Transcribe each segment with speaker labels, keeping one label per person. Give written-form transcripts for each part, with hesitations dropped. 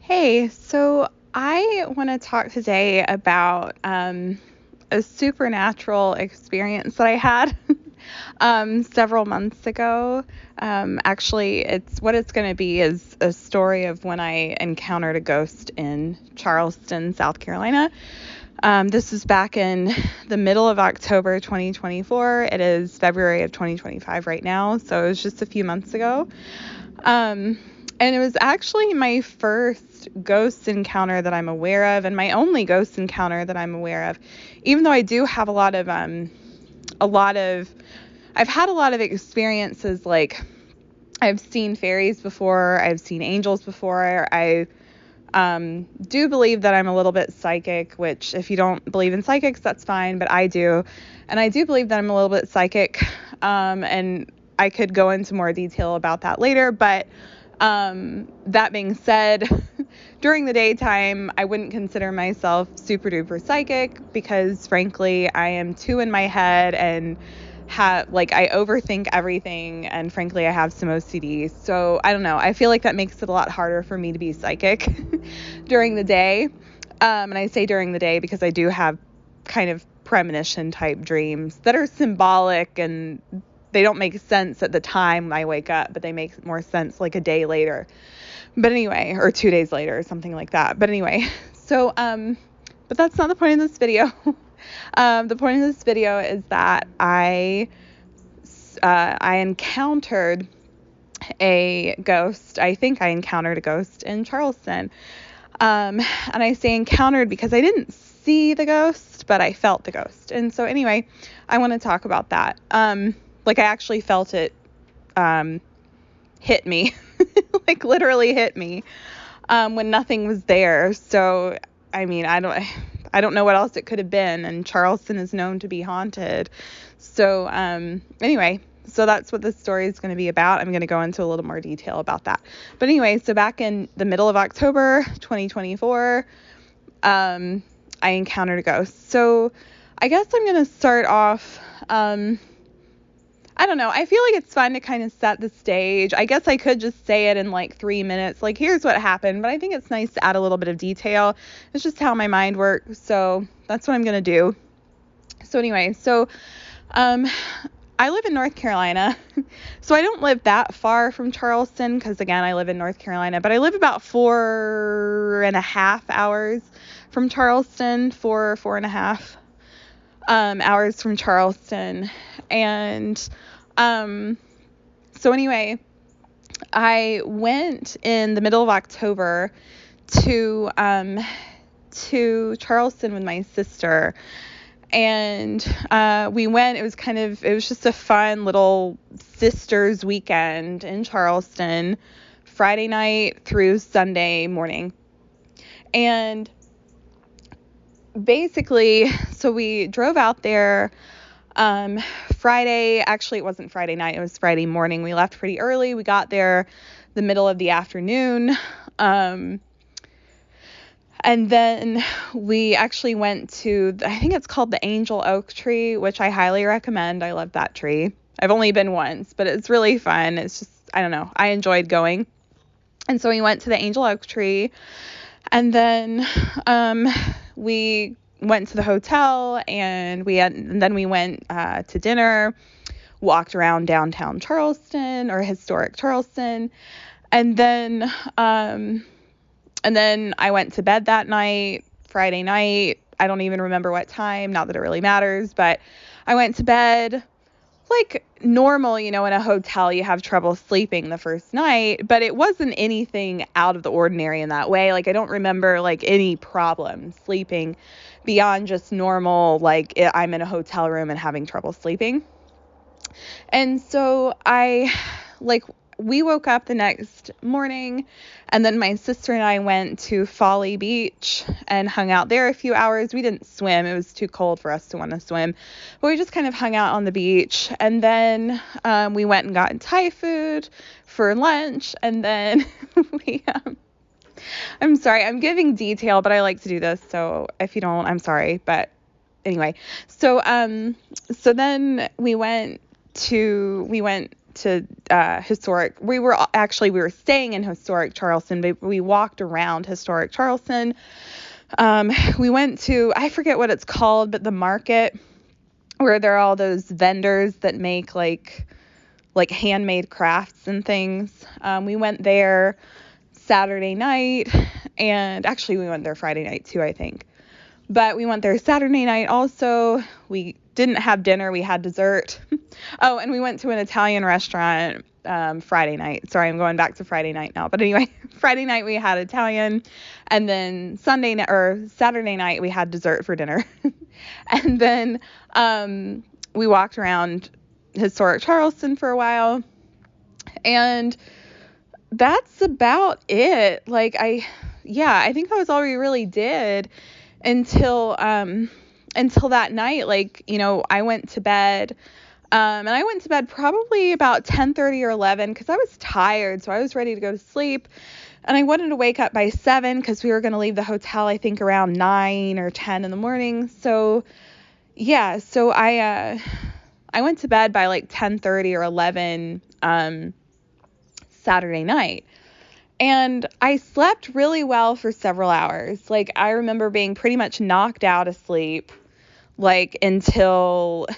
Speaker 1: Hey, so I want to talk today about a supernatural experience that I had several months ago. Actually, it's going to be is a story of when I encountered a ghost in Charleston, South Carolina. This is back in the middle of October 2024. It is February of 2025 right now, so it was just a few months ago. And it was actually my first ghost encounter that I'm aware of, and my only ghost encounter that I'm aware of. Even though I do have I've had a lot of experiences. Like, I've seen fairies before, I've seen angels before. I do believe that I'm a little bit psychic, which if you don't believe in psychics, that's fine, but I do. And I do believe that I'm a little bit psychic, and I could go into more detail about that later, but that being said, during the daytime, I wouldn't consider myself super duper psychic because, frankly, I am too in my head and I overthink everything, and frankly, I have some OCD. So I don't know. I feel like that makes it a lot harder for me to be psychic during the day. And I say during the day because I do have kind of premonition type dreams that are symbolic, and they don't make sense at the time I wake up, but they make more sense like a day later. But anyway, or 2 days later or something like that. But anyway, so, but that's not the point of this video. The point of this video is that I encountered a ghost. I think I encountered a ghost in Charleston. And I say encountered because I didn't see the ghost, but I felt the ghost. And so anyway, I want to talk about that. I actually felt it hit me, like literally hit me, when nothing was there. So, I mean, I don't know what else it could have been. And Charleston is known to be haunted. So, anyway, so that's what this story is going to be about. I'm going to go into a little more detail about that. But anyway, so back in the middle of October 2024, I encountered a ghost. So I guess I'm going to start off, I don't know. I feel like it's fun to kind of set the stage. I guess I could just say it in like 3 minutes, like, here's what happened, but I think it's nice to add a little bit of detail. It's just how my mind works. So that's what I'm going to do. So anyway, I live in North Carolina. So I don't live that far from Charleston because, again, I live in North Carolina, but I live about 4.5 hours from Charleston, 4.5 hours from Charleston. And so anyway, I went in the middle of October to Charleston with my sister, and we went. It was just a fun little sisters weekend in Charleston, Friday night through Sunday morning. And basically, so we drove out there Friday. Actually, it wasn't Friday night, it was Friday morning. We left pretty early. We got there the middle of the afternoon, and then we actually went to, I think it's called the Angel Oak Tree, which I highly recommend. I love that tree. I've only been once, but it's really fun. It's just, I don't know, I enjoyed going. And so we went to the Angel Oak Tree, and then we went to the hotel, and then we went to dinner, walked around downtown Charleston, or historic Charleston, and then I went to bed that night, Friday night. I don't even remember what time, not that it really matters, but I went to bed like normal. In a hotel, you have trouble sleeping the first night, but it wasn't anything out of the ordinary in that way. Like, I don't remember like any problem sleeping beyond just normal, like I'm in a hotel room and having trouble sleeping. And so we woke up the next morning, and then my sister and I went to Folly Beach and hung out there a few hours. We didn't swim. It was too cold for us to want to swim, but we just kind of hung out on the beach. And then we went and got Thai food for lunch. And then I'm sorry, I'm giving detail, but I like to do this. So if you don't, I'm sorry. But anyway, so then we went to historic. We were staying in historic Charleston, but we walked around historic Charleston. We went to, I forget what it's called, but the market where there are all those vendors that make like handmade crafts and things. We went there Saturday night, and actually we went there Friday night too, I think. But we went there Saturday night also. We didn't have dinner. We had dessert. Oh, and we went to an Italian restaurant Friday night. Sorry, I'm going back to Friday night now. But anyway, Friday night we had Italian, and then Saturday night we had dessert for dinner. And then we walked around historic Charleston for a while. And that's about it. I think that was all we really did until that night. I went to bed, and I went to bed probably about 10:30 or 11 because I was tired, so I was ready to go to sleep, and I wanted to wake up by 7 because we were going to leave the hotel, I think, around 9 or 10 in the morning. So I went to bed by 10:30 or 11 Saturday night. And I slept really well for several hours. I remember being pretty much knocked out of sleep, until,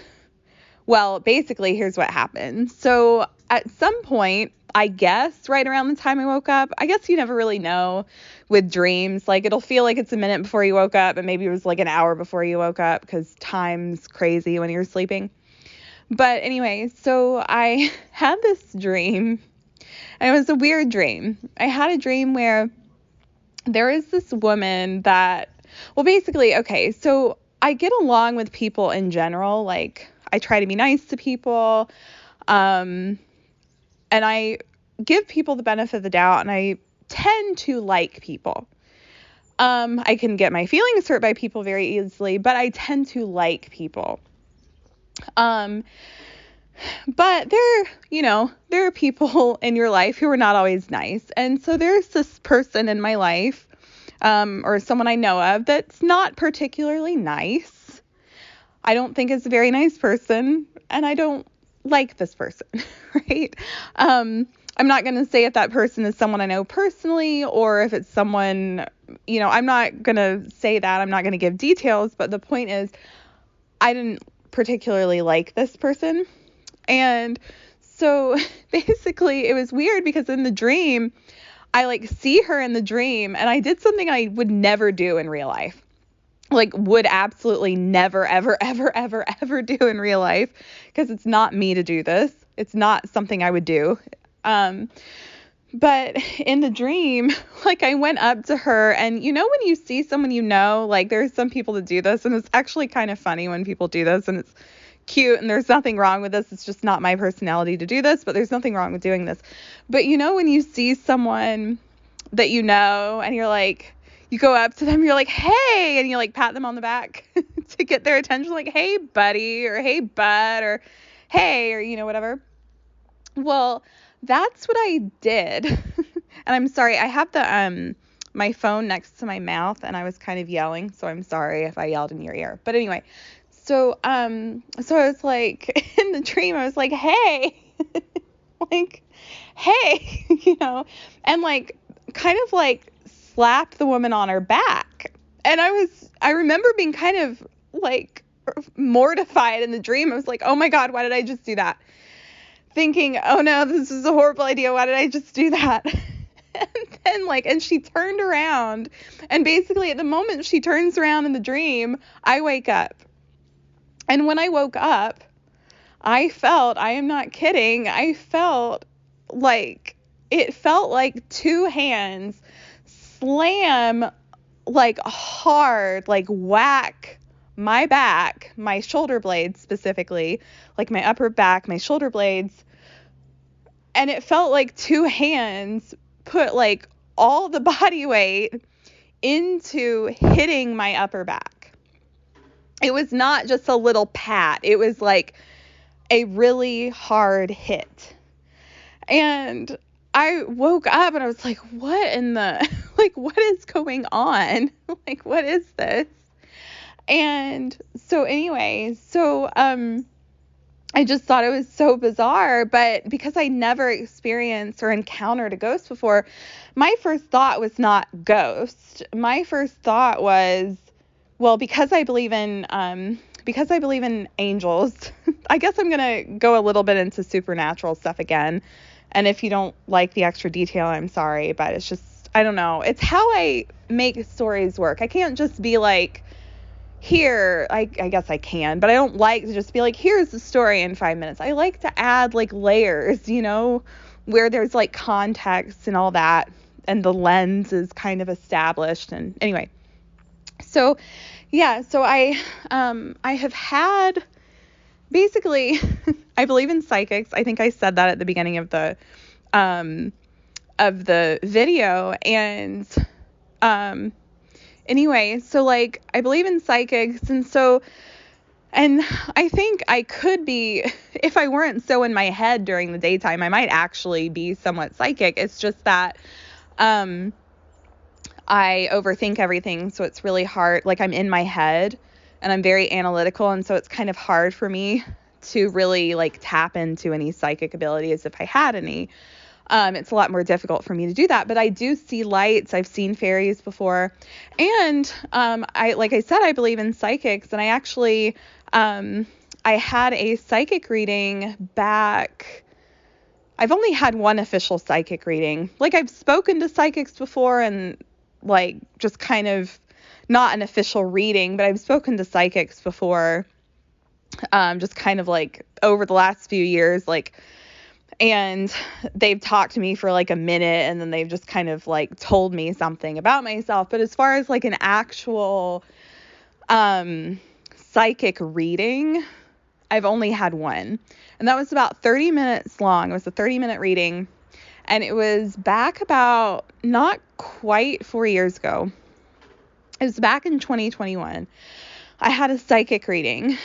Speaker 1: basically, here's what happened. So at some point, I guess, right around the time I woke up, I guess you never really know with dreams. It'll feel like it's a minute before you woke up, and maybe it was an hour before you woke up because time's crazy when you're sleeping. But anyway, so I had this dream. And it was a weird dream. I had a dream where there is this woman that, basically, okay, so I get along with people in general. I try to be nice to people, and I give people the benefit of the doubt, and I tend to like people. I can get my feelings hurt by people very easily, but I tend to like people. But there are people in your life who are not always nice. And so there's this person in my life, or someone I know of that's not particularly nice. I don't think is a very nice person, and I don't like this person, right? I'm not going to say if that person is someone I know personally or if it's someone, I'm not going to say that. I'm not going to give details, but the point is I didn't particularly like this person. And so basically it was weird because in the dream, I see her in the dream, and I did something I would never do in real life. Would absolutely never, ever, ever, ever, ever do in real life, because it's not me to do this. It's not something I would do. But in the dream, I went up to her, and when you see someone, there's some people that do this, and it's actually kind of funny when people do this, and it's cute, and there's nothing wrong with this. It's just not my personality to do this, but there's nothing wrong with doing this. But when you see someone that and you're you go up to them, you're hey, and you pat them on the back to get their attention, hey buddy, or hey bud, or hey, or whatever. Well, that's what I did. And I'm sorry, I have the my phone next to my mouth, and I was kind of yelling, so I'm sorry if I yelled in your ear. But anyway, so I was in the dream, I was hey, hey, and kind of slapped the woman on her back. And I remember being kind of mortified in the dream. I was oh my God, why did I just do that? Thinking, oh no, this is a horrible idea. Why did I just do that? And then and she turned around, and basically at the moment she turns around in the dream, I wake up. And when I woke up, I am not kidding, I felt it felt like two hands slam hard, whack my back, my shoulder blades specifically, my upper back, my shoulder blades. And it felt like two hands put all the body weight into hitting my upper back. It was not just a little pat. It was a really hard hit. And I woke up and I was what in the, what is going on? What is this? And so anyway, I just thought it was so bizarre. But because I never experienced or encountered a ghost before, my first thought was not ghost. My first thought was, well, because I believe in angels, I guess I'm going to go a little bit into supernatural stuff again. And if you don't like the extra detail, I'm sorry, but it's just, I don't know. It's how I make stories work. I can't just be like, here, I guess I can, but I don't like to just be like, here's the story in 5 minutes. I like to add like layers, where there's like context and all that, and the lens is kind of established. And anyway, so yeah, so I have had basically, I believe in psychics. I think I said that at the beginning of the video, and anyway, so like I believe in psychics, and I think I could be, if I weren't so in my head during the daytime, I might actually be somewhat psychic. It's just that I overthink everything, so it's really hard. Like, I'm in my head and I'm very analytical, and so it's kind of hard for me to really like tap into any psychic abilities if I had any. It's a lot more difficult for me to do that, but I do see lights. I've seen fairies before. And, like I said, I believe in psychics, and I actually, I had a psychic reading back. I've only had one official psychic reading. Like, I've spoken to psychics before, and like just kind of not an official reading, but I've spoken to psychics before, just kind of like over the last few years, like, and they've talked to me for like a minute, and then they've just kind of like told me something about myself. But as far as like an actual psychic reading, I've only had one. And that was about 30 minutes long. It was a 30-minute reading. And it was back about not quite 4 years ago. It was back in 2021. I had a psychic reading.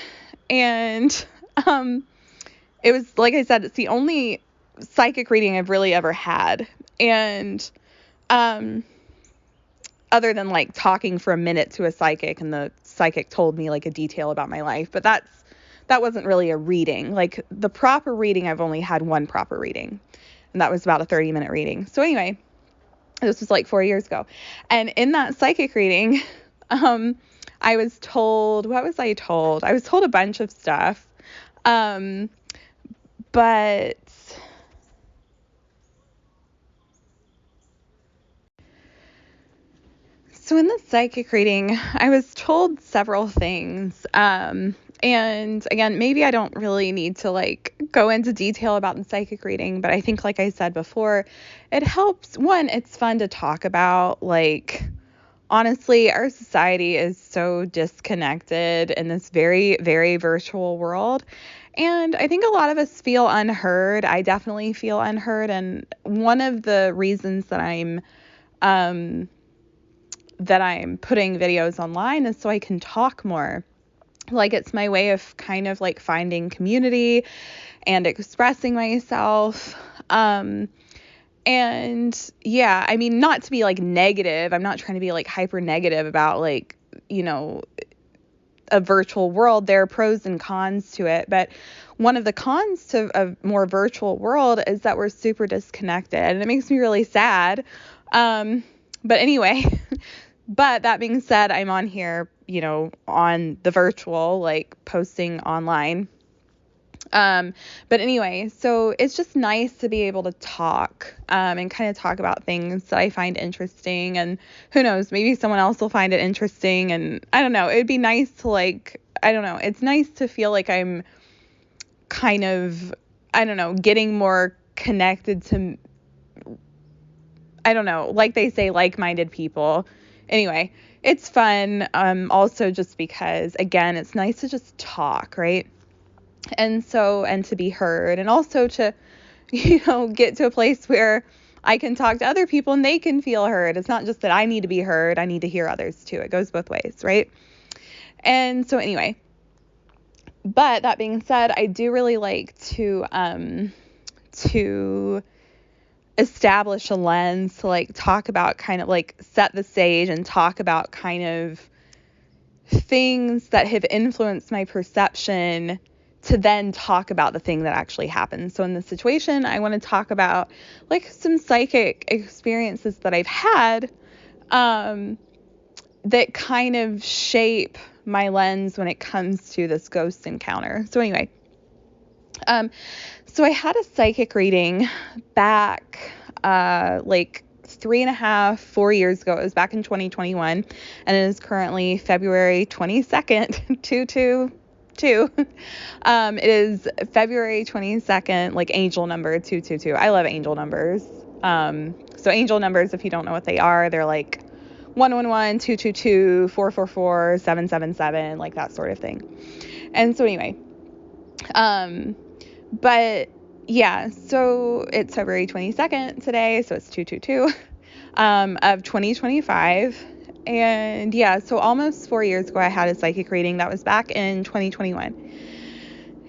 Speaker 1: And it was, like I said, it's the only psychic reading I've really ever had. And other than like talking for a minute to a psychic, and the psychic told me like a detail about my life, but that wasn't really a reading. Like, the proper reading, I've only had one proper reading, and that was about a 30-minute reading. So anyway, this was like 4 years ago. And in that psychic reading, I was told, what was I told? I was told a bunch of stuff. But so in the psychic reading, I was told several things. And again, maybe I don't really need to like go into detail about the psychic reading, but I think, like I said before, it helps. One, it's fun to talk about. Like, honestly, our society is so disconnected in this very, very virtual world. And I think a lot of us feel unheard. I definitely feel unheard. And one of the reasons that I'm putting videos online is so I can talk more. Like, it's my way of kind of like finding community and expressing myself. And yeah, I mean, not to be like negative. I'm not trying to be like hyper negative about like, a virtual world. There are pros and cons to it. But one of the cons to a more virtual world is that we're super disconnected, and it makes me really sad. But anyway, but that being said, I'm on here, on the virtual, like posting online. But anyway, so it's just nice to be able to talk, and kind of talk about things that I find interesting, and who knows, maybe someone else will find it interesting. And I don't know, it'd be nice to like, I don't know, it's nice to feel like I'm kind of, I don't know, getting more connected to, I don't know, like they say, like-minded people. Anyway, it's fun. Also just because, again, it's nice to just talk, right? And to be heard, and also to, get to a place where I can talk to other people and they can feel heard. It's not just that I need to be heard. I need to hear others too. It goes both ways, right? And so anyway, but that being said, I do really like to establish a lens to like talk about, kind of like set the stage and talk about kind of things that have influenced my perception to then talk about the thing that actually happened. So in this situation, I want to talk about like some psychic experiences that I've had that kind of shape my lens when it comes to this ghost encounter. So anyway, so I had a psychic reading back like 3.5, 4 years ago. It was back in 2021, and it is currently February 22nd, 222. It is February 22nd, like angel number 222. I love angel numbers. So angel numbers, if you don't know what they are, they're like 111, 222, 444, 777, like that sort of thing. And so anyway, but yeah, so it's February 22nd today, so it's 222 of 2025. And yeah, so almost 4 years ago, I had a psychic reading. That was back in 2021.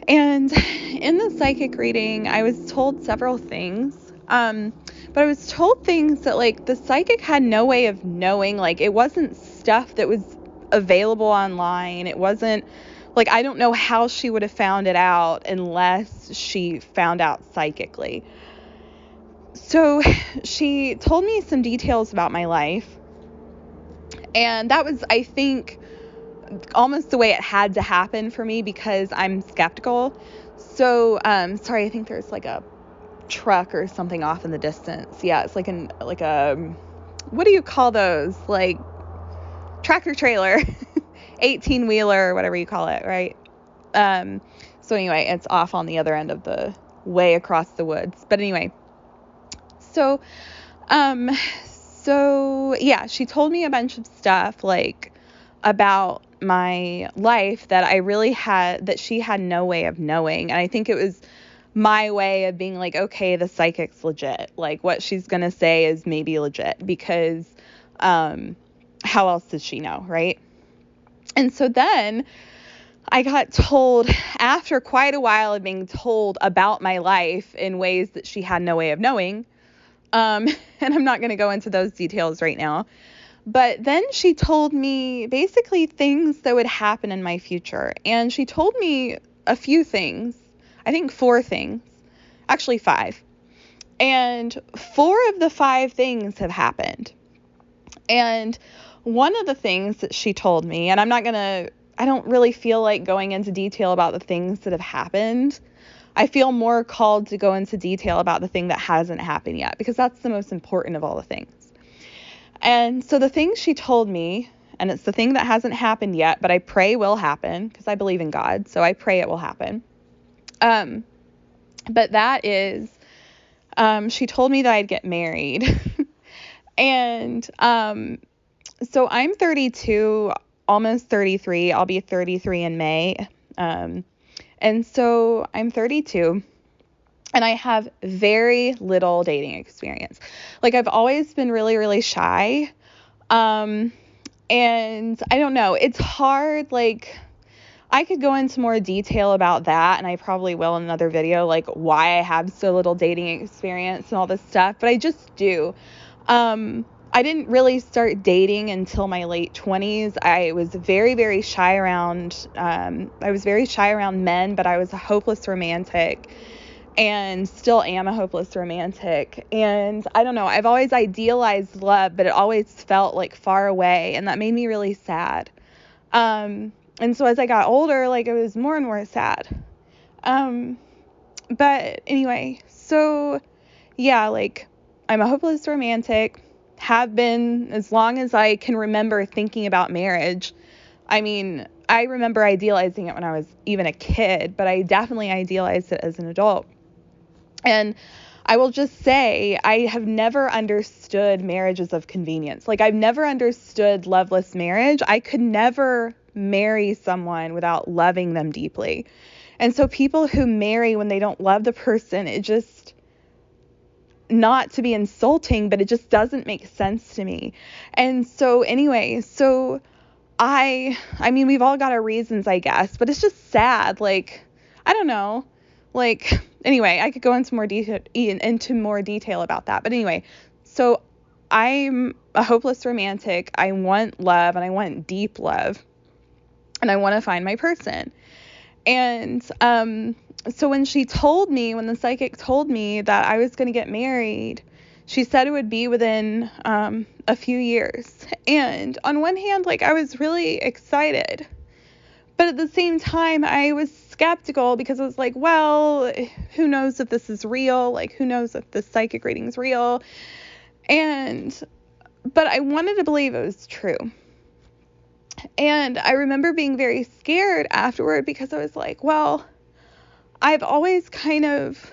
Speaker 1: And in the psychic reading, I was told several things. But I was told things that, like, the psychic had no way of knowing. Like, it wasn't stuff that was available online. It wasn't, like, I don't know how she would have found it out unless she found out psychically. So she told me some details about my life. And that was, I think, almost the way it had to happen for me because I'm skeptical. So, sorry, I think there's like a truck or something off in the distance. Yeah, it's like a what do you call those? Like tractor trailer, 18-wheeler, whatever you call it, right? So anyway, it's off on the other end of the way across the woods. But anyway, so yeah, she told me a bunch of stuff like about my life that she had no way of knowing. And I think it was my way of being like, okay, the psychic's legit. Like, what she's going to say is maybe legit because how else does she know, right? And so then I got told, after quite a while of being told about my life in ways that she had no way of knowing, and I'm not going to go into those details right now, but then she told me basically things that would happen in my future. And she told me a few things. I think 4 things, actually 5. And 4 of the 5 things have happened. And one of the things that she told me, and I don't really feel like going into detail about the things that have happened. I feel more called to go into detail about the thing that hasn't happened yet, because that's the most important of all the things. And so the thing she told me, and it's the thing that hasn't happened yet, but I pray will happen because I believe in God. So I pray it will happen. But that is, she told me that I'd get married. And, so I'm 32, almost 33. I'll be 33 in May. And so I'm 32 and I have very little dating experience. Like, I've always been really, really shy. And I don't know, it's hard. Like, I could go into more detail about that, and I probably will in another video, like why I have so little dating experience and all this stuff, but I just do. I didn't really start dating until my late 20s. I was very, very shy around, men, but I was a hopeless romantic and still am a hopeless romantic. And I don't know, I've always idealized love, but it always felt like far away, and that made me really sad. And so as I got older, like, it was more and more sad. But anyway, so yeah, like, I'm a hopeless romantic, have been as long as I can remember thinking about marriage. I mean, I remember idealizing it when I was even a kid, but I definitely idealized it as an adult. And I will just say, I have never understood marriages of convenience. Like, I've never understood loveless marriage. I could never marry someone without loving them deeply. And so people who marry when they don't love the person, it just, not to be insulting, but it just doesn't make sense to me. And so anyway, so I mean, we've all got our reasons, I guess, but it's just sad. Like, I don't know. Like, anyway, I could go into more detail about that. But anyway, so I'm a hopeless romantic. I want love, and I want deep love, and I want to find my person. And so when the psychic told me that I was going to get married, she said it would be within a few years. And on one hand, like, I was really excited. But at the same time, I was skeptical because I was like, well, who knows if this is real? Like, who knows if this psychic reading is real? But I wanted to believe it was true. And I remember being very scared afterward because I was like, well, I've always kind of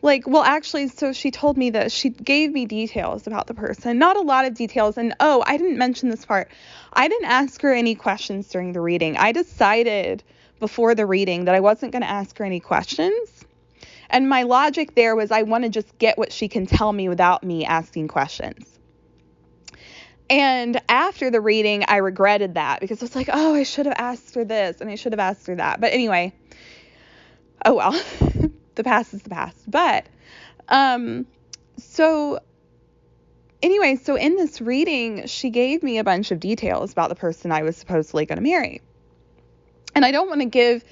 Speaker 1: like, well, actually, so she told me that she gave me details about the person, not a lot of details. And I didn't mention this part. I didn't ask her any questions during the reading. I decided before the reading that I wasn't going to ask her any questions. And my logic there was I want to just get what she can tell me without me asking questions. And after the reading, I regretted that because I was like, oh, I should have asked her this and I should have asked her that. But anyway, oh well, the past is the past. But so in this reading, she gave me a bunch of details about the person I was supposedly going to marry. And I don't want to give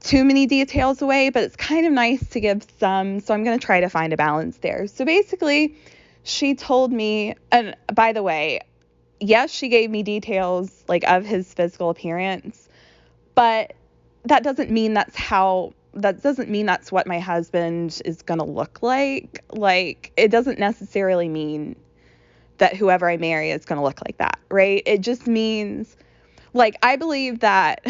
Speaker 1: too many details away, but it's kind of nice to give some. So I'm going to try to find a balance there. So basically, she told me, and by the way, yes, she gave me details like of his physical appearance, but that doesn't mean that's what my husband is going to look like. Like, it doesn't necessarily mean that whoever I marry is going to look like that, right? It just means, like, I believe that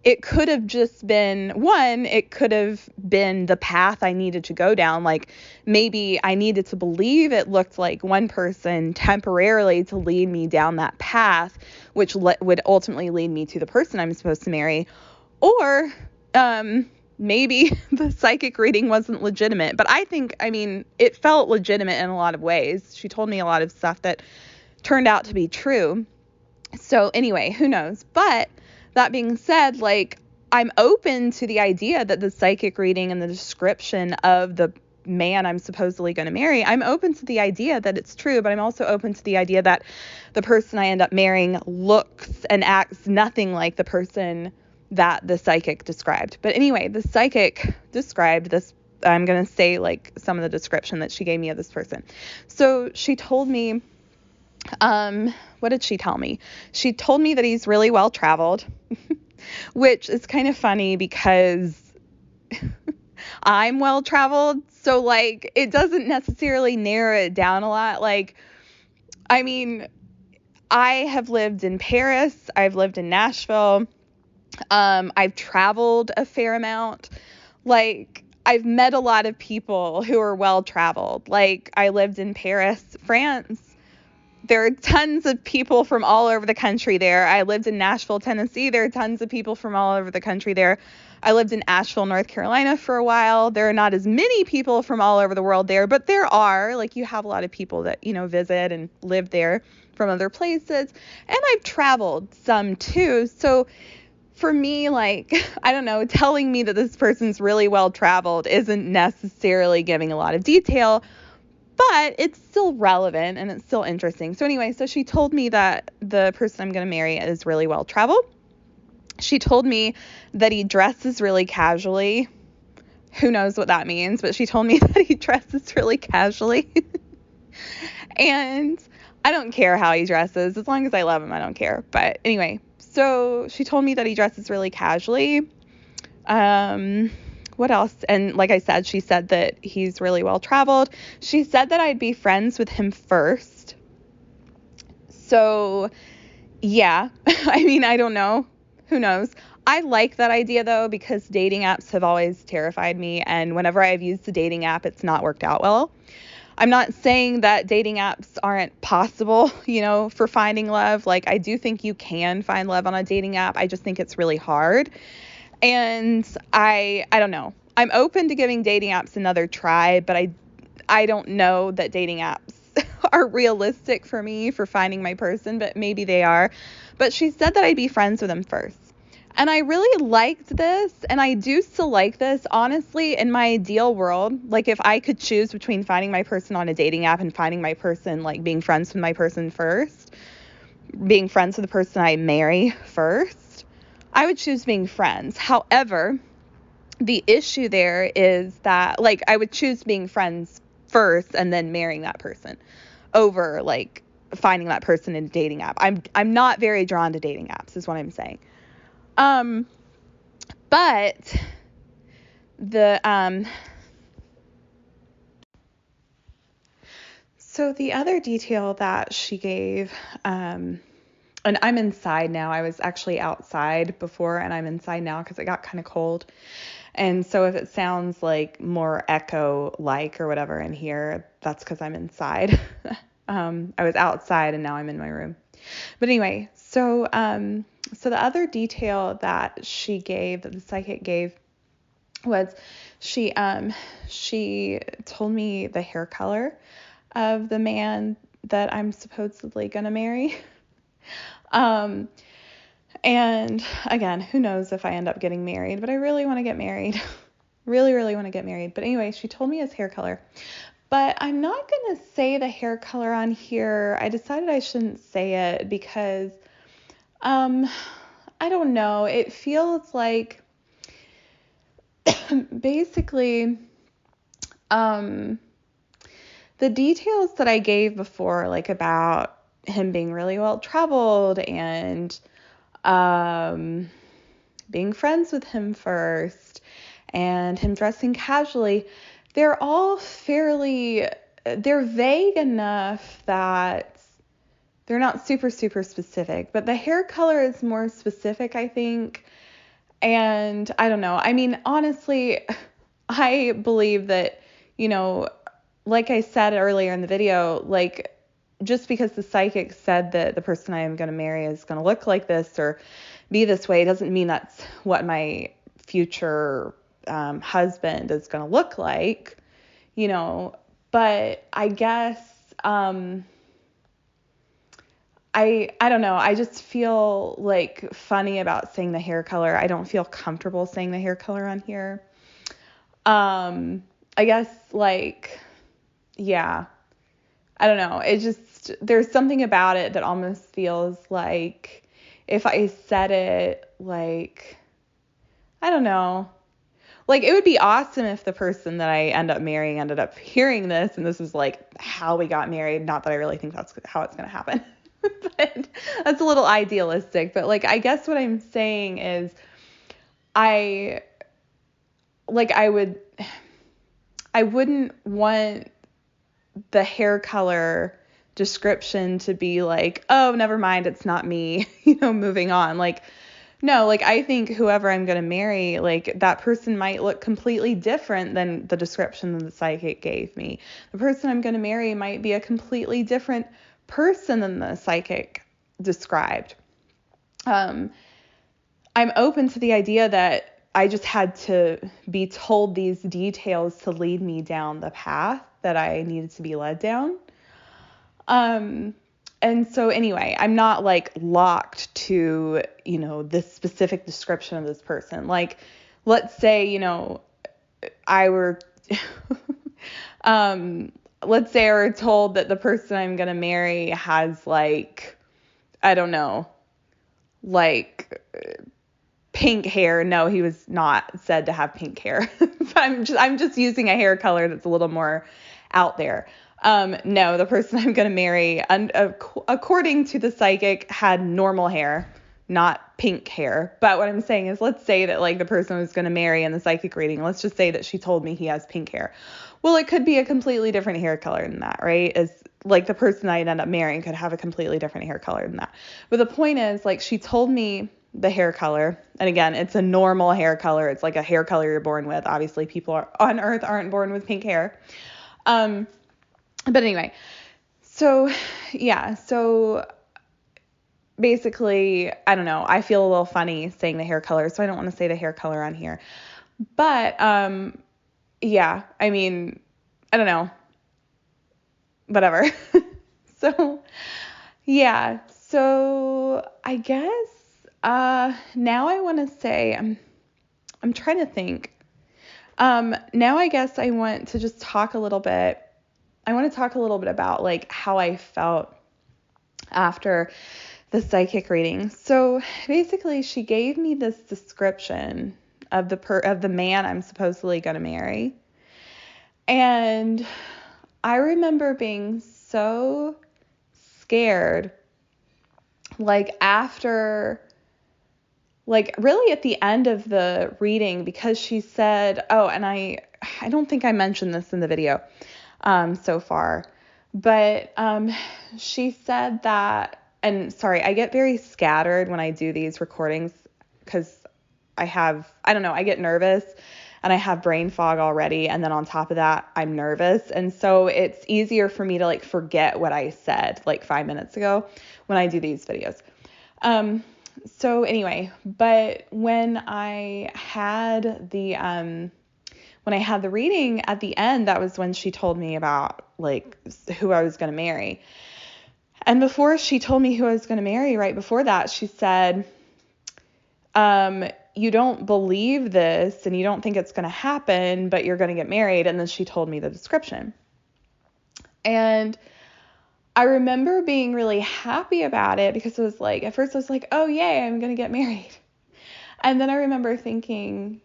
Speaker 1: it could have just been it could have been the path I needed to go down. Like, maybe I needed to believe it looked like one person temporarily to lead me down that path, which would ultimately lead me to the person I'm supposed to marry. Or maybe the psychic reading wasn't legitimate. But it felt legitimate in a lot of ways. She told me a lot of stuff that turned out to be true. So anyway, who knows? But that being said, like, I'm open to the idea that the psychic reading and the description of the man I'm supposedly going to marry, I'm open to the idea that it's true, but I'm also open to the idea that the person I end up marrying looks and acts nothing like the person that the psychic described. But anyway, the psychic described this. I'm going to say like some of the description that she gave me of this person. So she told me, what did she tell me? She told me that he's really well traveled, which is kind of funny because I'm well traveled. So like, it doesn't necessarily narrow it down a lot. Like, I mean, I have lived in Paris. I've lived in Nashville. I've traveled a fair amount. Like, I've met a lot of people who are well traveled. Like, I lived in Paris, France. There are tons of people from all over the country there. I lived in Nashville, Tennessee. There are tons of people from all over the country there. I lived in Asheville, North Carolina for a while. There are not as many people from all over the world there, but there are. Like, you have a lot of people that, visit and live there from other places. And I've traveled some too. So for me, like, I don't know, telling me that this person's really well traveled isn't necessarily giving a lot of detail, but it's still relevant and it's still interesting. So anyway, so she told me that the person I'm going to marry is really well traveled. She told me that he dresses really casually. Who knows what that means, but she told me that he dresses really casually. And I don't care how he dresses. As long as I love him, I don't care. But anyway, so she told me that he dresses really casually. What else? And like I said, she said that he's really well traveled. She said that I'd be friends with him first. So yeah, I don't know. Who knows? I like that idea though, because dating apps have always terrified me. And whenever I've used the dating app, it's not worked out well. I'm not saying that dating apps aren't possible, for finding love. Like, I do think you can find love on a dating app. I just think it's really hard. And I don't know. I'm open to giving dating apps another try, but I don't know that dating apps are realistic for me for finding my person, but maybe they are. But she said that I'd be friends with him first. And I really liked this, and I do still like this. Honestly, in my ideal world, like, if I could choose between finding my person on a dating app and finding my person, like, being friends with my person first, being friends with the person I marry first, I would choose being friends. However, the issue there is that, like, I would choose being friends first and then marrying that person over, like, finding that person in a dating app. I'm not very drawn to dating apps, is what I'm saying. But so the other detail that she gave, and I'm inside now. I was actually outside before, and I'm inside now because it got kind of cold. And so if it sounds like more echo-like or whatever in here, that's because I'm inside. I was outside and now I'm in my room. But anyway, so the other detail that she gave, that the psychic gave, was she told me the hair color of the man that I'm supposedly gonna marry. And again, who knows if I end up getting married, but I really want to get married. Really, really want to get married. But anyway, she told me his hair color. But I'm not going to say the hair color on here. I decided I shouldn't say it because, I don't know. It feels like, basically, the details that I gave before, like about him being really well traveled and being friends with him first and him dressing casually, they're all they're vague enough that they're not super, super specific. But the hair color is more specific, I think. And I don't know. I mean, honestly, I believe that, like I said earlier in the video, like, just because the psychic said that the person I am going to marry is going to look like this or be this way doesn't mean that's what my future husband is going to look like, but I guess I don't know. I just feel like funny about saying the hair color. I don't feel comfortable saying the hair color on here. I guess, like, yeah, I don't know. It just, there's something about it that almost feels like if I said it, like, I don't know. Like, it would be awesome if the person that I end up marrying ended up hearing this and this is like how we got married. Not that I really think that's how it's going to happen. But that's a little idealistic. But, like, I guess what I'm saying is I wouldn't want the hair color description to be like, oh, never mind, it's not me, moving on. Like, no, like, I think whoever I'm going to marry, like, that person might look completely different than the description that the psychic gave me. The person I'm going to marry might be a completely different person than the psychic described. I'm open to the idea that I just had to be told these details to lead me down the path that I needed to be led down. And so anyway, I'm not, like, locked to, this specific description of this person. Like, let's say, I were, let's say I were told that the person I'm going to marry has, like, I don't know, like, pink hair. No, he was not said to have pink hair. I'm just using a hair color that's a little more out there. No, the person I'm going to marry, according to the psychic, had normal hair, not pink hair. But what I'm saying is, let's say that, like, the person I was going to marry in the psychic reading, let's just say that she told me he has pink hair. Well, it could be a completely different hair color than that, right? Is like the person I'd end up marrying could have a completely different hair color than that. But the point is, like, she told me the hair color. And again, it's a normal hair color. It's like a hair color you're born with. Obviously, people on Earth aren't born with pink hair. But anyway, so yeah, so basically, I don't know, I feel a little funny saying the hair color, so I don't want to say the hair color on here. But, yeah, I mean, I don't know, whatever. So, yeah, so I guess, now I want to say, I'm trying to think. Now I guess I want to just talk a little bit. I want to talk a little bit about, like, how I felt after the psychic reading. So basically she gave me this description of the man I'm supposedly going to marry. And I remember being so scared, like after, like really at the end of the reading, because she said, oh, and I don't think I mentioned this in the video so far, but she said that, and sorry, I get very scattered when I do these recordings because I get nervous and I have brain fog already. And then on top of that, I'm nervous. And so it's easier for me to like forget what I said like 5 minutes ago when I do these videos. So anyway, but when I had the reading at the end, that was when she told me about like who I was going to marry. And before she told me who I was going to marry, right before that, she said, you don't believe this and you don't think it's going to happen, but you're going to get married. And then she told me the description. And I remember being really happy about it because it was like, at first I was like, oh, yay, I'm going to get married. And then I remember thinking,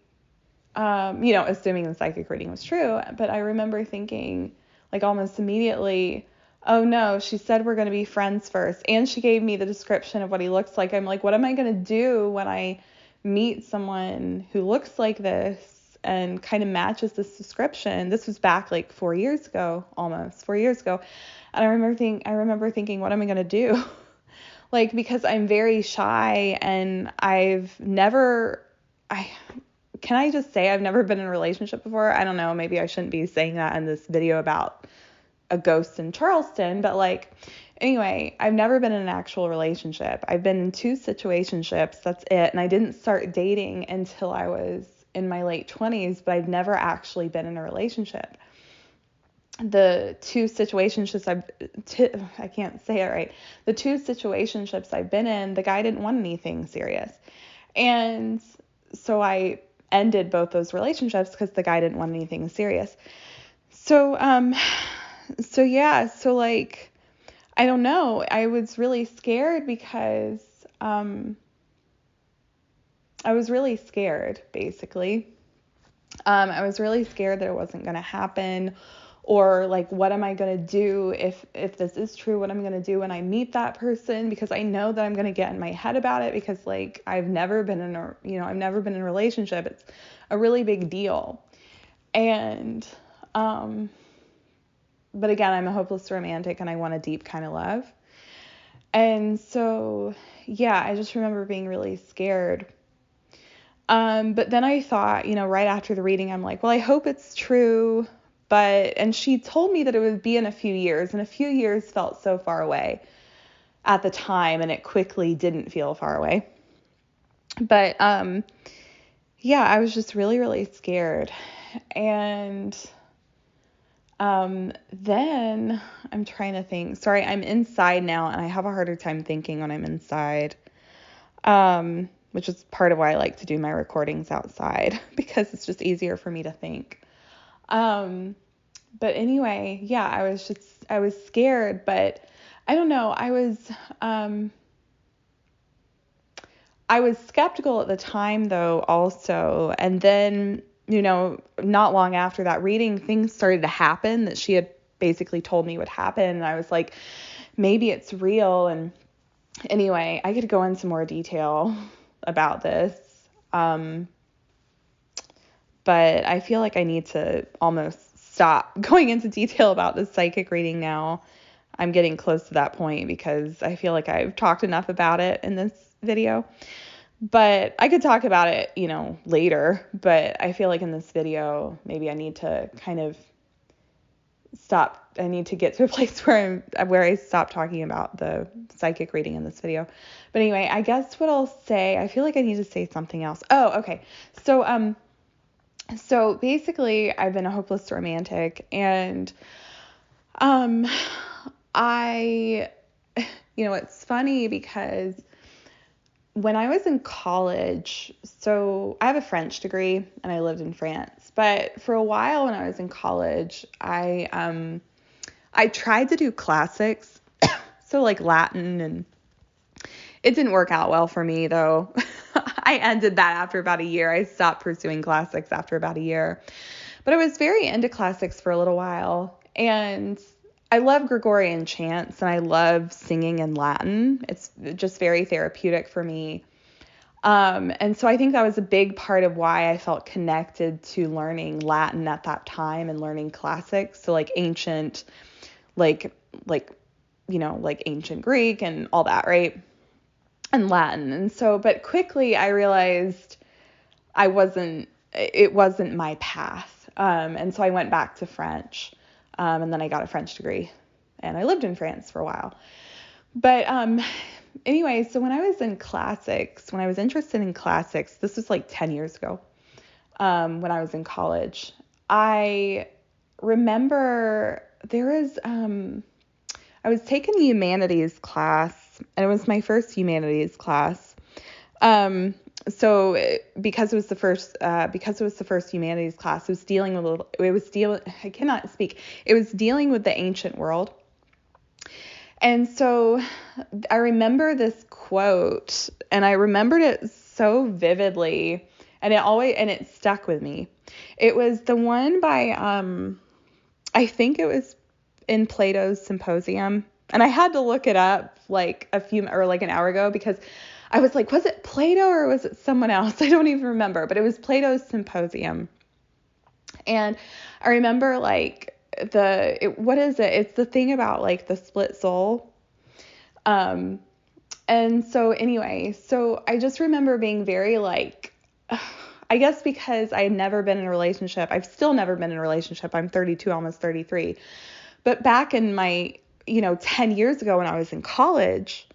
Speaker 1: assuming the psychic reading was true, but I remember thinking like almost immediately, oh no, she said we're going to be friends first. And she gave me the description of what he looks like. I'm like, what am I going to do when I meet someone who looks like this and kind of matches this description? This was back like 4 years ago, almost 4 years ago. And I remember thinking, what am I going to do? Like, because I'm very shy and can I just say I've never been in a relationship before? I don't know. Maybe I shouldn't be saying that in this video about a ghost in Charleston, but like, anyway, I've never been in an actual relationship. I've been in 2 situationships. That's it. And I didn't start dating until I was in my late 20s, but I've never actually been in a relationship. The 2 situationships I can't say it right. The 2 situationships I've been in, the guy didn't want anything serious. And so I ended both those relationships because the guy didn't want anything serious. So like, I don't know. I was really scared because, I was really scared, basically. I was really scared that it wasn't going to happen, or like, what am I going to do if this is true? What am I going to do when I meet that person? Because I know that I'm going to get in my head about it because like, I've never been in a relationship. It's a really big deal. And, but again, I'm a hopeless romantic and I want a deep kind of love. And so, yeah, I just remember being really scared. But then I thought, right after the reading, I'm like, well, I hope it's true. And she told me that it would be in a few years, and a few years felt so far away at the time, and it quickly didn't feel far away. But, yeah, I was just really, really scared. And, then I'm trying to think, sorry, I'm inside now and I have a harder time thinking when I'm inside, which is part of why I like to do my recordings outside because it's just easier for me to think. But anyway, yeah, I was scared, but I don't know. I was skeptical at the time though, also. And then, not long after that reading, things started to happen that she had basically told me would happen. And I was like, maybe it's real. And anyway, I could go into more detail about this. But I feel like I need to almost stop going into detail about this psychic reading now. I'm getting close to that point because I feel like I've talked enough about it in this video. But I could talk about it, later. But I feel like in this video, maybe I need to kind of stop. I need to get to a place where I stop talking about the psychic reading in this video. But anyway, I guess what I'll say, I feel like I need to say something else. Oh, okay. So basically, I've been a hopeless romantic, and it's funny because when I was in college, so I have a French degree and I lived in France, but for a while when I was in college, I tried to do classics, so like Latin It didn't work out well for me, though. I ended that after about a year. I stopped pursuing classics after about a year. But I was very into classics for a little while. And I love Gregorian chants and I love singing in Latin. It's just very therapeutic for me. And so I think that was a big part of why I felt connected to learning Latin at that time and learning classics. So like ancient, like ancient Greek and all that, right? And Latin. And so, but quickly I realized it wasn't my path. And so I went back to French. And then I got a French degree and I lived in France for a while. But, anyway, so when I was interested in classics, this was like 10 years ago, when I was in college, I remember I was taking a humanities class, and it was my first humanities class. So because it was the first humanities class, it was dealing with the ancient world. And so I remember this quote, and I remembered it so vividly, and it stuck with me. It was the one by, I think it was in Plato's Symposium, and I had to look it up like an hour ago because I was like, was it Plato or was it someone else? I don't even remember, but it was Plato's Symposium. And I remember what is it? It's the thing about like the split soul. And so anyway, so I just remember being very like, I guess because I had never been in a relationship. I've still never been in a relationship. I'm 32, almost 33. But back in my, 10 years ago when I was in college,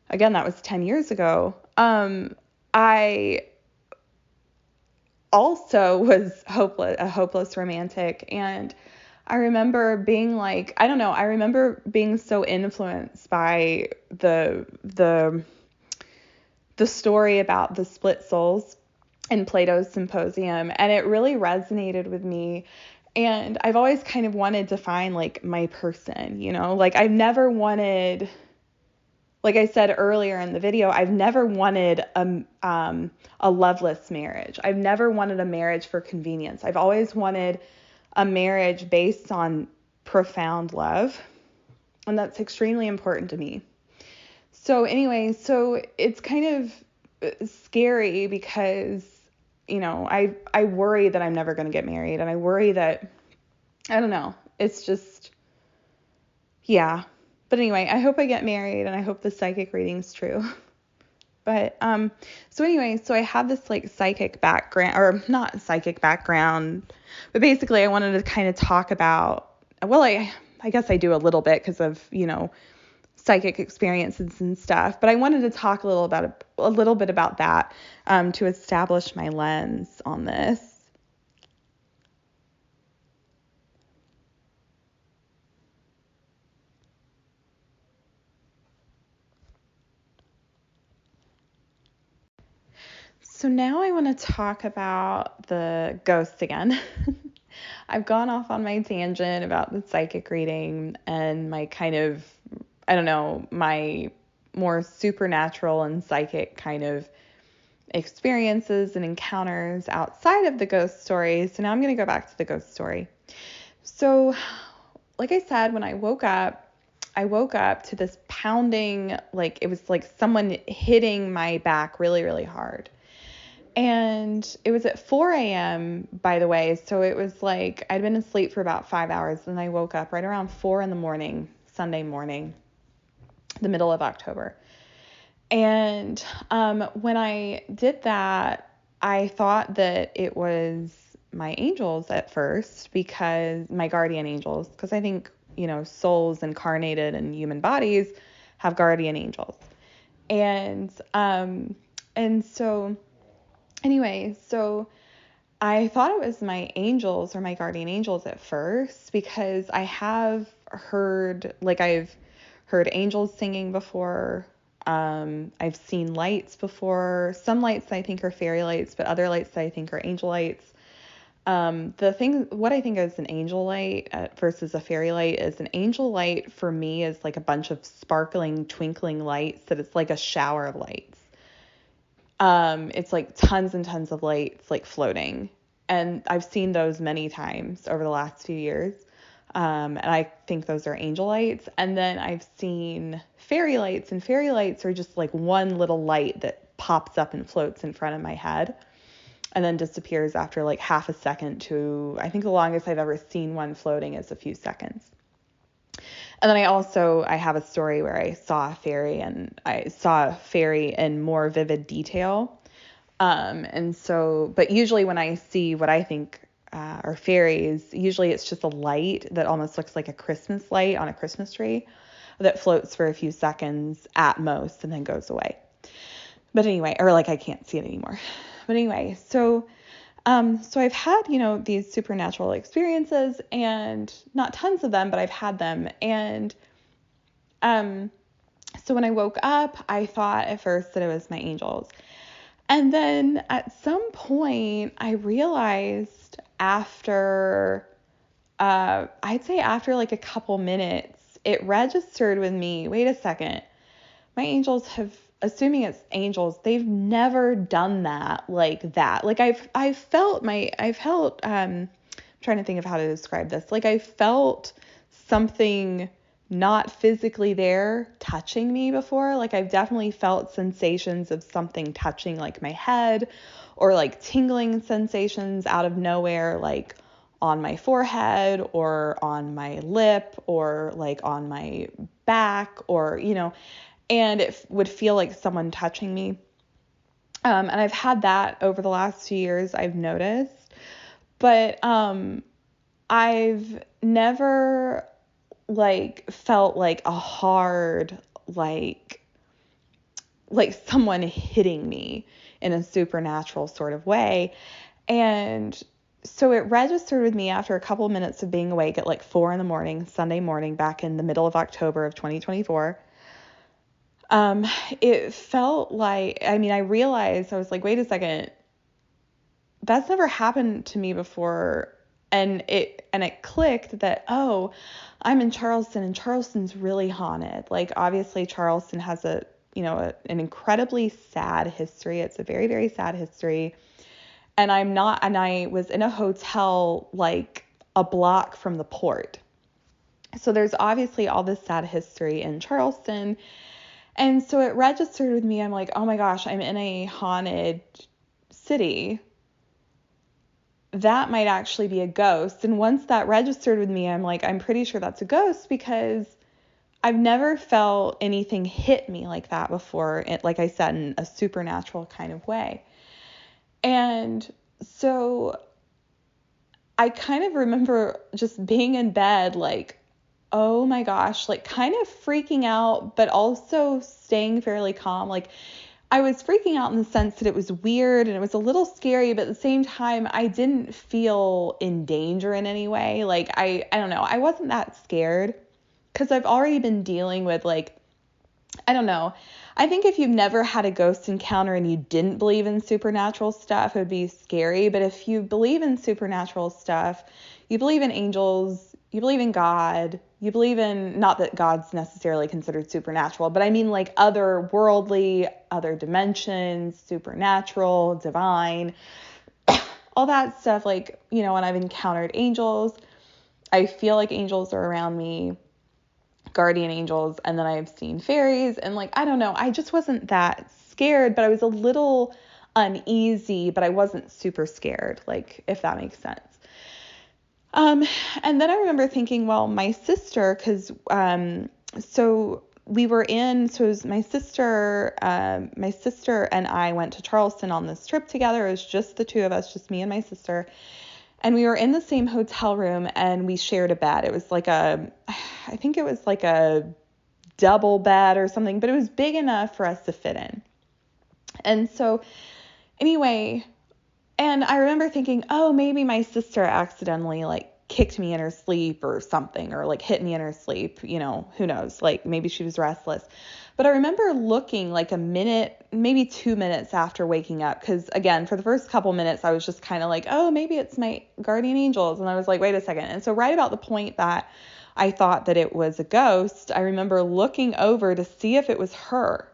Speaker 1: again, that was 10 years ago, I also was a hopeless romantic. And I remember being like, I don't know, I remember being so influenced by the story about the split souls in Plato's Symposium, and it really resonated with me. And I've always kind of wanted to find like my person, like I've never wanted, like I said earlier in the video, I've never wanted a loveless marriage. I've never wanted a marriage for convenience. I've always wanted a marriage based on profound love. And that's extremely important to me. So anyway, so it's kind of scary because, I worry that I'm never going to get married. And I worry that, I don't know, it's just, yeah. But anyway, I hope I get married and I hope the psychic reading's true. But, so anyway, so I have this like psychic background, or not psychic background, but basically I wanted to kind of talk about, well, I guess I do a little bit because of, psychic experiences and stuff, but I wanted to talk a little bit about that, to establish my lens on this. So now I want to talk about the ghosts again. I've gone off on my tangent about the psychic reading and my kind of, I don't know, my more supernatural and psychic kind of experiences and encounters outside of the ghost stories. So now I'm going to go back to the ghost story. So, like I said, when I woke up to this pounding, like it was like someone hitting my back really, really hard. And it was at 4 a.m., by the way. So it was like I'd been asleep for about 5 hours, and I woke up right around 4 in the morning, Sunday morning, the middle of October. And when I did that, I thought that it was my angels at first, because my guardian angels, because I think, souls incarnated in human bodies have guardian angels. And so anyway, so I thought it was my angels or my guardian angels at first, because I've heard angels singing before. I've seen lights before. Some lights I think are fairy lights, but other lights that I think are angel lights. What I think is an angel light versus a fairy light is an angel light for me is like a bunch of sparkling, twinkling lights that it's like a shower of lights. It's like tons and tons of lights like floating. And I've seen those many times over the last few years. And I think those are angel lights. And then I've seen fairy lights, and fairy lights are just like one little light that pops up and floats in front of my head and then disappears after like half a second to, I think the longest I've ever seen one floating is a few seconds. And then I have a story where I saw a fairy, and I saw a fairy in more vivid detail. But usually when I see what I think are fairies, usually it's just a light that almost looks like a Christmas light on a Christmas tree that floats for a few seconds at most and then goes away. But anyway, or like I can't see it anymore. But anyway, so I've had, these supernatural experiences, and not tons of them, but I've had them. And so when I woke up, I thought at first that it was my angels. And then at some point I realized after like a couple minutes, it registered with me, wait a second, my angels assuming it's angels, they've never done that like that. Like I'm trying to think of how to describe this. Like I felt something not physically there touching me before. Like I've definitely felt sensations of something touching like my head, or like tingling sensations out of nowhere, like on my forehead or on my lip or like on my back, or, and it would feel like someone touching me. And I've had that over the last few years, I've noticed, but I've never like felt like a hard, like someone hitting me in a supernatural sort of way. And so it registered with me after a couple of minutes of being awake at like 4 a.m, Sunday morning, back in the middle of October of 2024. It felt like, I realized, I was like, wait a second, that's never happened to me before. And it clicked that, oh, I'm in Charleston, and Charleston's really haunted. Like obviously Charleston has an incredibly sad history. It's a very, very sad history. And I was in a hotel like a block from the port. So there's obviously all this sad history in Charleston. And so it registered with me. I'm like, oh my gosh, I'm in a haunted city. That might actually be a ghost. And once that registered with me, I'm like, I'm pretty sure that's a ghost, because I've never felt anything hit me like that before. Like I said, in a supernatural kind of way. And so I kind of remember just being in bed, like, oh my gosh, like kind of freaking out, but also staying fairly calm. Like I was freaking out in the sense that it was weird and it was a little scary, but at the same time, I didn't feel in danger in any way. Like I don't know, I wasn't that scared, because I've already been dealing with like, I don't know. I think if you've never had a ghost encounter and you didn't believe in supernatural stuff, it would be scary. But if you believe in supernatural stuff, you believe in angels, you believe in God, you believe in, not that God's necessarily considered supernatural, but I mean like otherworldly, other dimensions, supernatural, divine, all that stuff. Like, when I've encountered angels, I feel like angels are around me, guardian angels, and then I've seen fairies, and like, I don't know, I just wasn't that scared, but I was a little uneasy, but I wasn't super scared, like, if that makes sense. And then I remember thinking, well, my sister, because so it was my sister and I went to Charleston on this trip together. It was just the two of us, just me and my sister. And we were in the same hotel room, and we shared a bed. It was like I think it was like a double bed or something, but it was big enough for us to fit in. And so anyway, and I remember thinking, oh, maybe my sister accidentally like kicked me in her sleep or something, or like hit me in her sleep, who knows, like maybe she was restless. But I remember looking like a minute, maybe 2 minutes after waking up, because again, for the first couple minutes, I was just kind of like, oh, maybe it's my guardian angels. And I was like, wait a second. And so right about the point that I thought that it was a ghost, I remember looking over to see if it was her.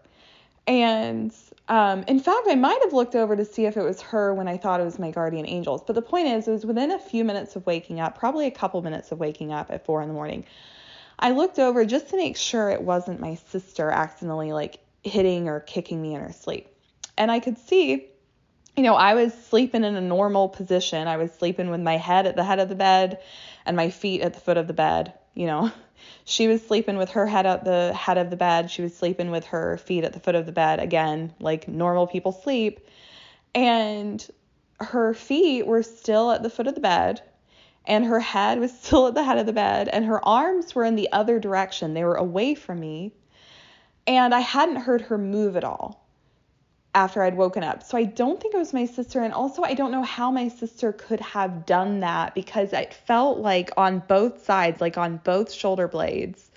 Speaker 1: And in fact, I might have looked over to see if it was her when I thought it was my guardian angels. But the point is, it was within a few minutes of waking up, probably a couple minutes of waking up at 4 a.m. I looked over just to make sure it wasn't my sister accidentally like hitting or kicking me in her sleep. And I could see, I was sleeping in a normal position. I was sleeping with my head at the head of the bed and my feet at the foot of the bed. She was sleeping with her head at the head of the bed. She was sleeping with her feet at the foot of the bed. Again, like normal people sleep. And her feet were still at the foot of the bed. And her head was still at the head of the bed. And her arms were in the other direction. They were away from me. And I hadn't heard her move at all after I'd woken up. So I don't think it was my sister. And also, I don't know how my sister could have done that, because it felt like on both sides, like on both shoulder blades,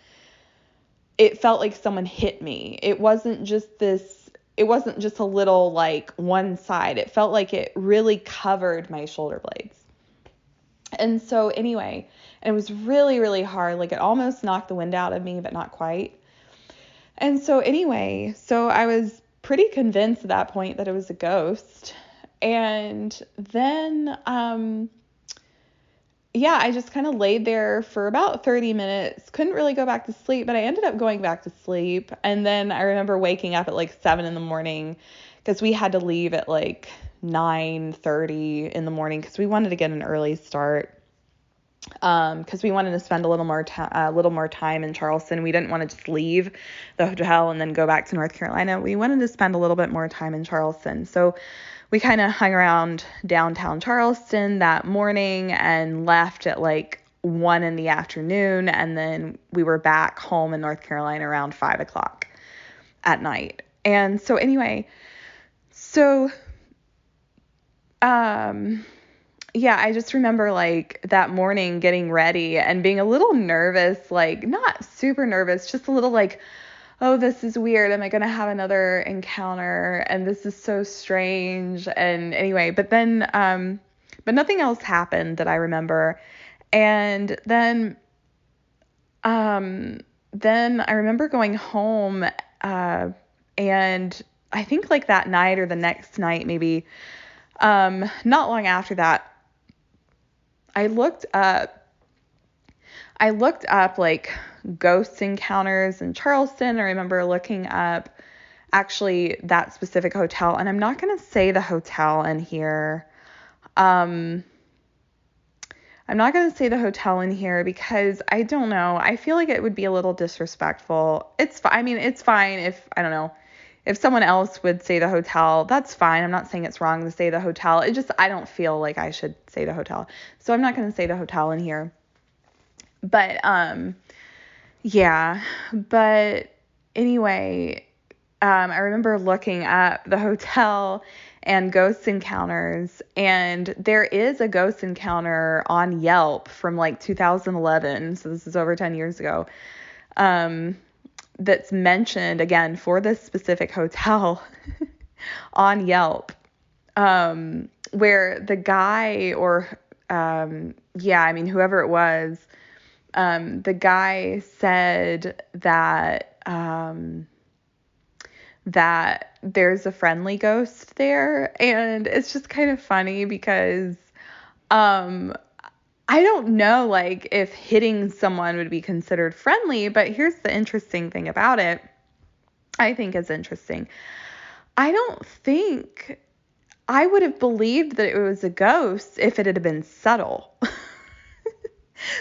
Speaker 1: it felt like someone hit me. It wasn't just a little like one side. It felt like it really covered my shoulder blades. And so anyway, and it was really, really hard. Like it almost knocked the wind out of me, but not quite. And so anyway, so I was pretty convinced at that point that it was a ghost. And then, I just kind of laid there for about 30 minutes, couldn't really go back to sleep, but I ended up going back to sleep. And then I remember waking up at like 7 a.m. because we had to leave at like 9:30 in the morning because we wanted to get an early start. Because we wanted to spend a little more time in Charleston. We didn't want to just leave the hotel and then go back to North Carolina. We wanted to spend a little bit more time in Charleston. So we kind of hung around downtown Charleston that morning and left at like 1 p.m. And then we were back home in North Carolina around 5 o'clock at night. And so anyway, I just remember like that morning getting ready and being a little nervous, like not super nervous, just a little like, oh, this is weird. Am I going to have another encounter? And this is so strange. And anyway, but nothing else happened that I remember. And then I remember going home, and I think like that night or the next night, maybe, not long after that, I looked up like ghost encounters in Charleston. I remember looking up actually that specific hotel, and I'm not going to say the hotel in here. I'm not going to say the hotel in here because I don't know. I feel like it would be a little disrespectful. It's fine if, I don't know, if someone else would say the hotel, that's fine. I'm not saying it's wrong to say the hotel. I don't feel like I should say the hotel. So I'm not going to say the hotel in here. But, but anyway, I remember looking up the hotel and ghost encounters, and there is a ghost encounter on Yelp from like 2011. So this is over 10 years ago. That's mentioned again for this specific hotel on Yelp, where the guy or, whoever it was, the guy said that, that there's a friendly ghost there. And it's just kind of funny because, I don't know, like, if hitting someone would be considered friendly, but here's the interesting thing about it. I think is interesting. I don't think I would have believed that it was a ghost if it had been subtle.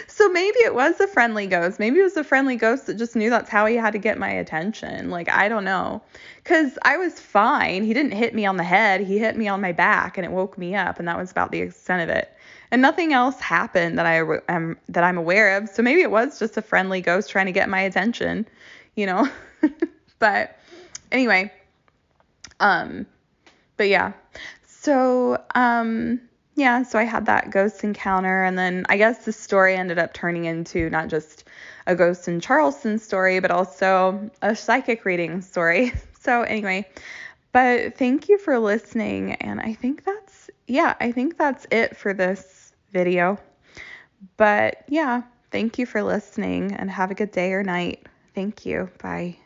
Speaker 1: So maybe it was a friendly ghost. Maybe it was a friendly ghost that just knew that's how he had to get my attention. Like, I don't know. Because I was fine. He didn't hit me on the head. He hit me on my back, and it woke me up, and that was about the extent of it. And nothing else happened that I'm aware of. So maybe it was just a friendly ghost trying to get my attention, But anyway, but yeah. So, yeah, so I had that ghost encounter, and then I guess the story ended up turning into not just a ghost in Charleston story, but also a psychic reading story. So anyway, but thank you for listening, and I think that's it for this video. But yeah, thank you for listening, and have a good day or night. Thank you. Bye.